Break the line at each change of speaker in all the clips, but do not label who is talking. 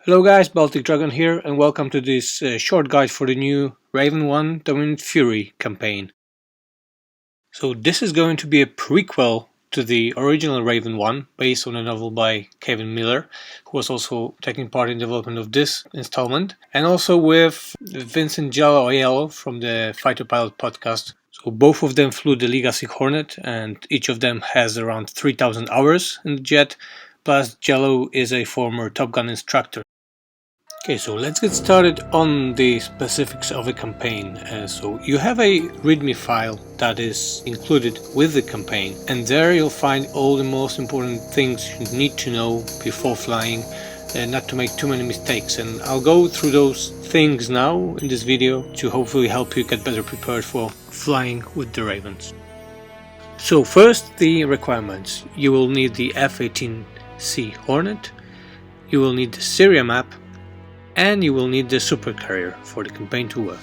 Hello guys, Baltic Dragon here, and welcome to this short guide for the new Raven 1 Dominant Fury campaign. So this is going to be a prequel to the original Raven 1, based on a novel by Kevin Miller, who was also taking part in the development of this installment, and also with Vincent Giallo from the Fighter Pilot podcast. So both of them flew the Legacy Hornet, and each of them has around 3,000 hours in the jet, plus Giallo is a former Top Gun instructor. Okay, so let's get started on the specifics of a campaign. So you have a ReadMe file that is included with the campaign, and there you'll find all the most important things you need to know before flying, not to make too many mistakes. And I'll go through those things now in this video to hopefully help you get better prepared for flying with the Ravens. So first, the requirements. You will need the F-18C Hornet, you will need the Syria map, and you will need the supercarrier for the campaign to work.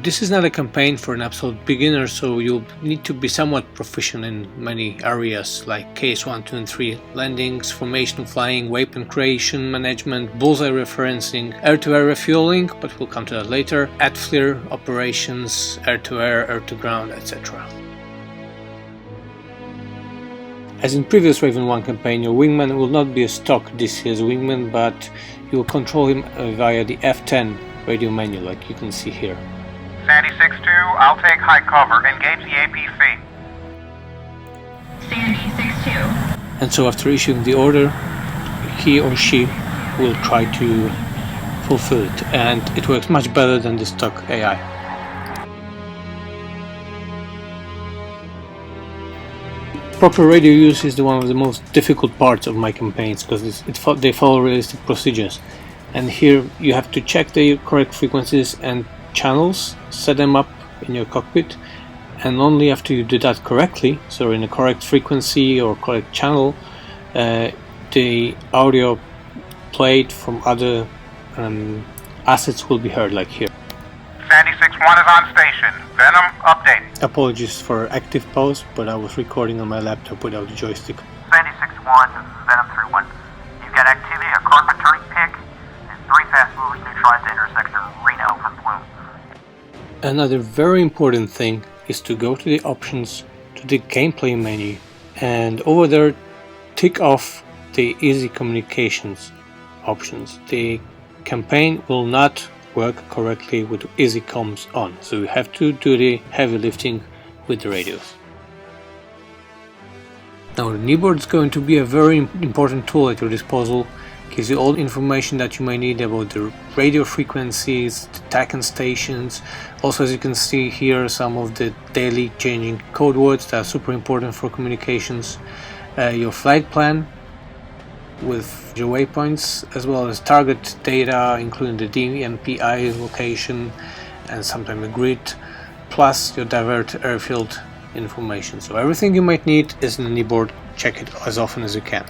This is not a campaign for an absolute beginner, so you'll need to be somewhat proficient in many areas like KS1, 2 and 3 landings, formation flying, weapon creation, management, bullseye referencing, air-to-air refueling, but we'll come to that later, AT-FLIR operations, air-to-air, air-to-ground, etc. As in previous Raven 1 campaign, your wingman will not be a stock DCS wingman, but you will control him via the F10 radio menu, like you can see here.
Sandy 6-2, I'll take high cover. Engage the APC.
Sandy 6-2.
And so after issuing the order, he or she will try to fulfill it, and it works much better than the stock AI. Proper radio use is one of the most difficult parts of my campaigns because they follow realistic procedures, and here you have to check the correct frequencies and channels, set them up in your cockpit, and only after you do that correctly, so in a correct frequency or correct channel, the audio played from other assets will be heard, like here.
Sandy 6-1 is on station. Venom, update.
Apologies for active pause, but I was recording on my laptop without the joystick.
Sandy 6-1, this is Venom 3-1. You've got activity at Carpentry Pick and 3 fast movers neutralized the intersection Reno from Bloom.
Another very important thing is to go to the options, to the gameplay menu, and over there tick off the easy communications options. The campaign will not work correctly with easy comms on, so you have to do the heavy lifting with the radios. Now the Kneeboard is going to be a very important tool at your disposal. Gives you all the information that you may need about the radio frequencies, the TACAN stations. Also, as you can see here, some of the daily changing code words that are super important for communications. Your flight plan with your waypoints, as well as target data, including the DMPI location and sometimes a grid, plus your divert airfield information. So everything you might need is in the Kneeboard. Check it as often as you can.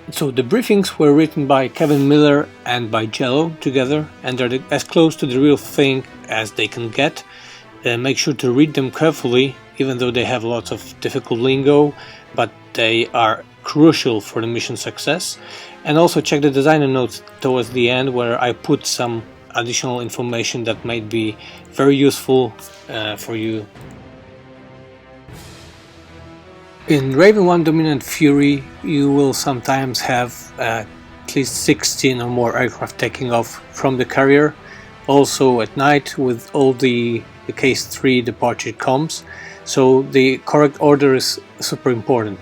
So the briefings were written by Kevin Miller and by Giallo together, and they're as close to the real thing as they can get. Make sure to read them carefully, even though they have lots of difficult lingo, but they are crucial for the mission success. And also check the designer notes towards the end, where I put some additional information that might be very useful for you. In Raven 1 Dominant Fury, you will sometimes have at least 16 or more aircraft taking off from the carrier, also at night with all the case 3 departure comms, so the correct order is super important.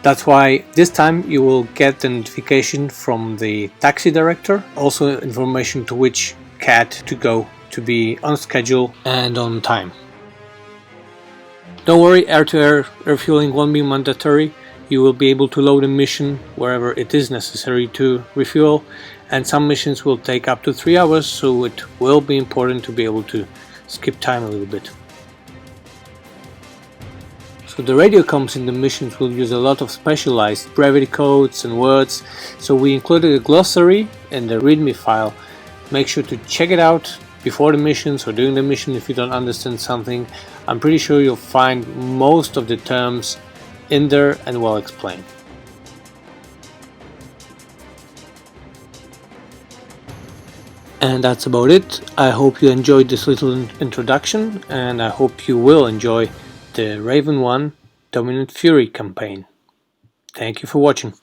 That's why this time you will get the notification from the taxi director, also information to which CAT to go to be on schedule and on time. Don't worry, air-to-air refueling won't be mandatory. You will be able to load a mission wherever it is necessary to refuel, and some missions will take up to 3 hours, so it will be important to be able to skip time a little bit. So the radio comms in the missions will use a lot of specialized brevity codes and words, so we included a glossary in the ReadMe file. Make sure to check it out before the missions or during the mission if you don't understand something. I'm pretty sure you'll find most of the terms in there and well explained. And that's about it. I hope you enjoyed this little introduction, and I hope you will enjoy the Raven 1 Dominant Fury campaign. Thank you for watching.